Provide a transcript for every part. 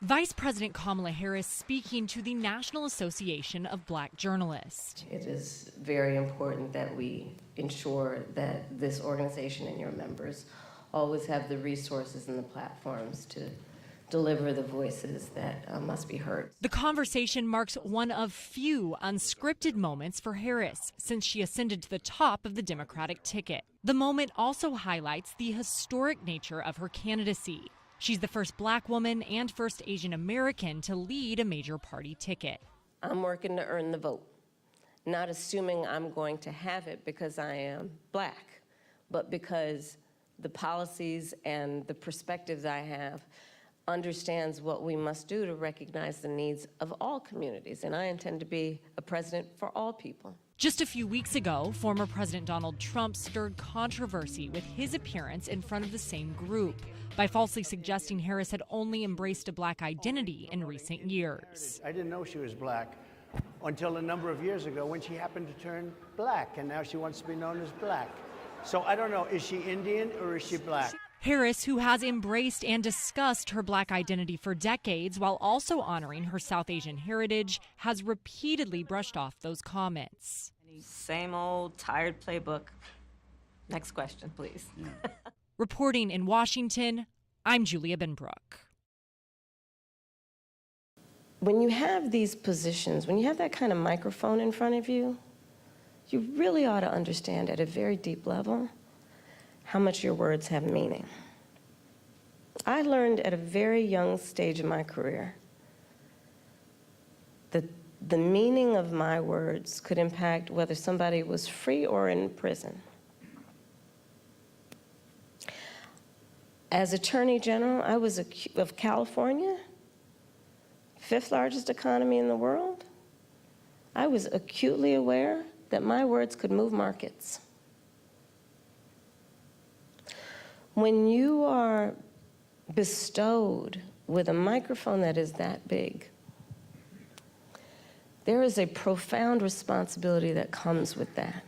Vice President Kamala Harris speaking to the National Association of Black Journalists. It is very important that we ensure that this organization and your members always have the resources and the platforms to deliver the voices that must be heard. The conversation marks one of few unscripted moments for Harris since she ascended to the top of the Democratic ticket. The moment also highlights the historic nature of her candidacy. She's the first Black woman and first Asian American to lead a major party ticket. I'm working to earn the vote, not assuming I'm going to have it because I am Black, but because the policies and the perspectives I have understands what we must do to recognize the needs of all communities, and I intend to be a president for all people. Just a few weeks ago, former President Donald Trump stirred controversy with his appearance in front of the same group by falsely suggesting Harris had only embraced a Black identity in recent years. I didn't know she was Black until a number of years ago when she happened to turn Black, and now she wants to be known as Black. So I don't know, is she Indian or is she Black? Harris, who has embraced and discussed her Black identity for decades while also honoring her South Asian heritage, has repeatedly brushed off those comments. Same old tired playbook. Next question, please. Reporting in Washington, I'm Julia Benbrook. When you have these positions, when you have that kind of microphone in front of you, you really ought to understand at a very deep level how much your words have meaning. I learned at a very young stage in my career that the meaning of my words could impact whether somebody was free or in prison. As Attorney General, I was of California, fifth largest economy in the world. I was acutely aware that my words could move markets. When you are bestowed with a microphone that is that big, there is a profound responsibility that comes with that.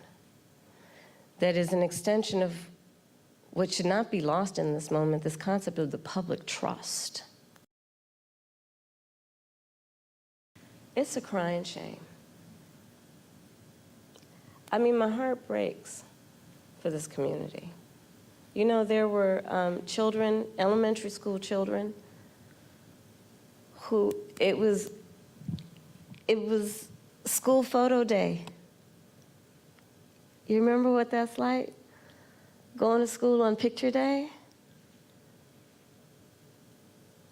That is an extension of what should not be lost in this moment, this concept of the public trust. It's a crying shame. I mean, my heart breaks for this community. You know, there were children, elementary school children, who it was school photo day. You remember what that's like? Going to school on picture day?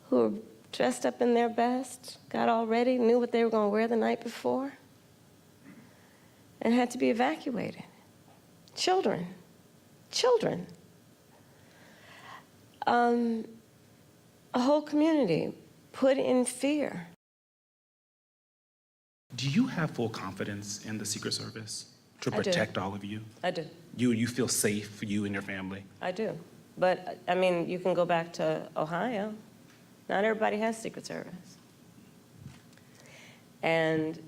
Who were dressed up in their best, got all ready, knew what they were going to wear the night before, and had to be evacuated. Children. A whole community put in fear. Do you have full confidence in the Secret Service to protect all of you? I do. You feel safe for you and your family? I do. But, I mean, you can go back to Ohio. Not everybody has Secret Service. And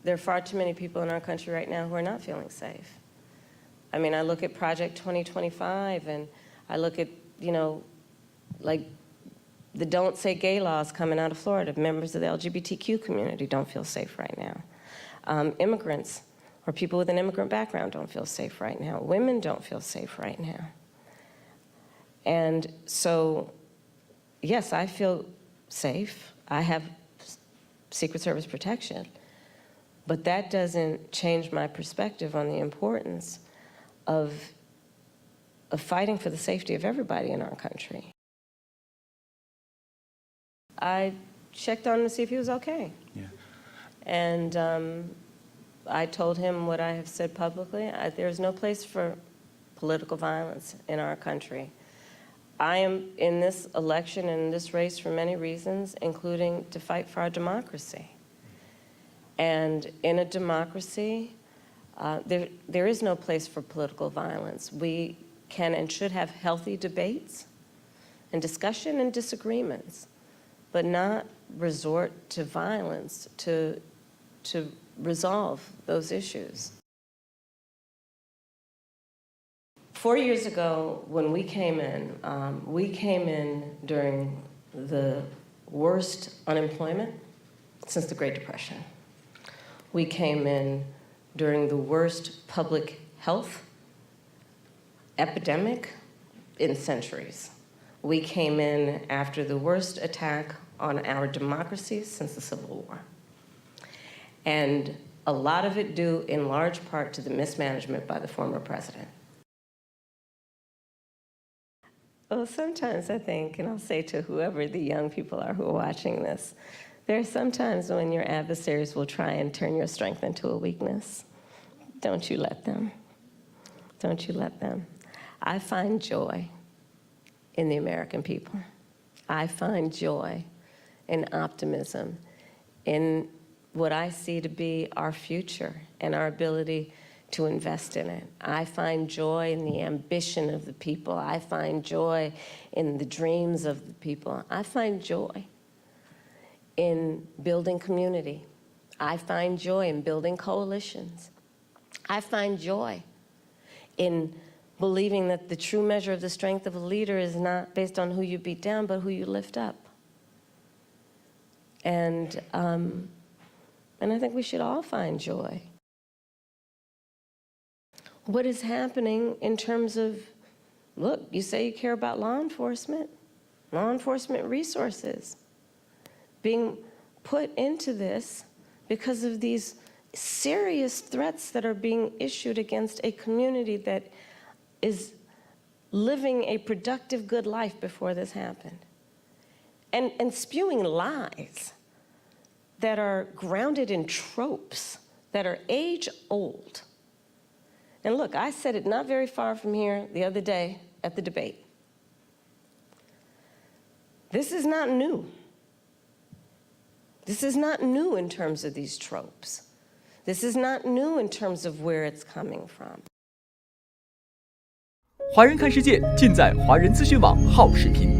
there are far too many people in our country right now who are not feeling safe. I mean, I look at Project 2025, and I look at, you know, like the Don't Say Gay laws coming out of Florida. Members of the LGBTQ community don't feel safe right now. Immigrants or people with an immigrant background don't feel safe right now. Women don't feel safe right now. And so, yes, I feel safe. I have Secret Service protection. But that doesn't change my perspective on the importance of fighting for the safety of everybody in our country. I checked on him to see if he was okay. Yeah. And I told him what I have said publicly. There's no place for political violence in our country. I am in this election and in this race for many reasons, including to fight for our democracy. And in a democracy, there is no place for political violence. We can and should have healthy debates and discussion and disagreements, but not resort to violence to resolve those issues. 4 years ago, when we came in during the worst unemployment since the Great Depression. We came in during the worst public health epidemic in centuries. We came in after the worst attack on our democracy since the Civil War. And a lot of it due in large part to the mismanagement by the former president. Well, sometimes I think, and I'll say to whoever the young people are who are watching this, there are some times when your adversaries will try and turn your strength into a weakness. Don't you let them. Don't you let them. I find joy in the American people. I find joy and optimism in what I see to be our future and our ability to invest in it. I find joy in the ambition of the people. I find joy in the dreams of the people. I find joy in building community. I find joy in building coalitions. I find joy in believing that the true measure of the strength of a leader is not based on who you beat down, but who you lift up. And I think we should all find joy. What is happening in terms of, look, you say you care about law enforcement resources being put into this because of these serious threats that are being issued against a community that is living a productive, good life before this happened. And spewing lies that are grounded in tropes that are age-old. And look, I said it not very far from here the other day at the debate. This is not new. This is not new in terms of these tropes. This is not new in terms of where it's coming from. 华人看世界尽在华人资讯网好视频。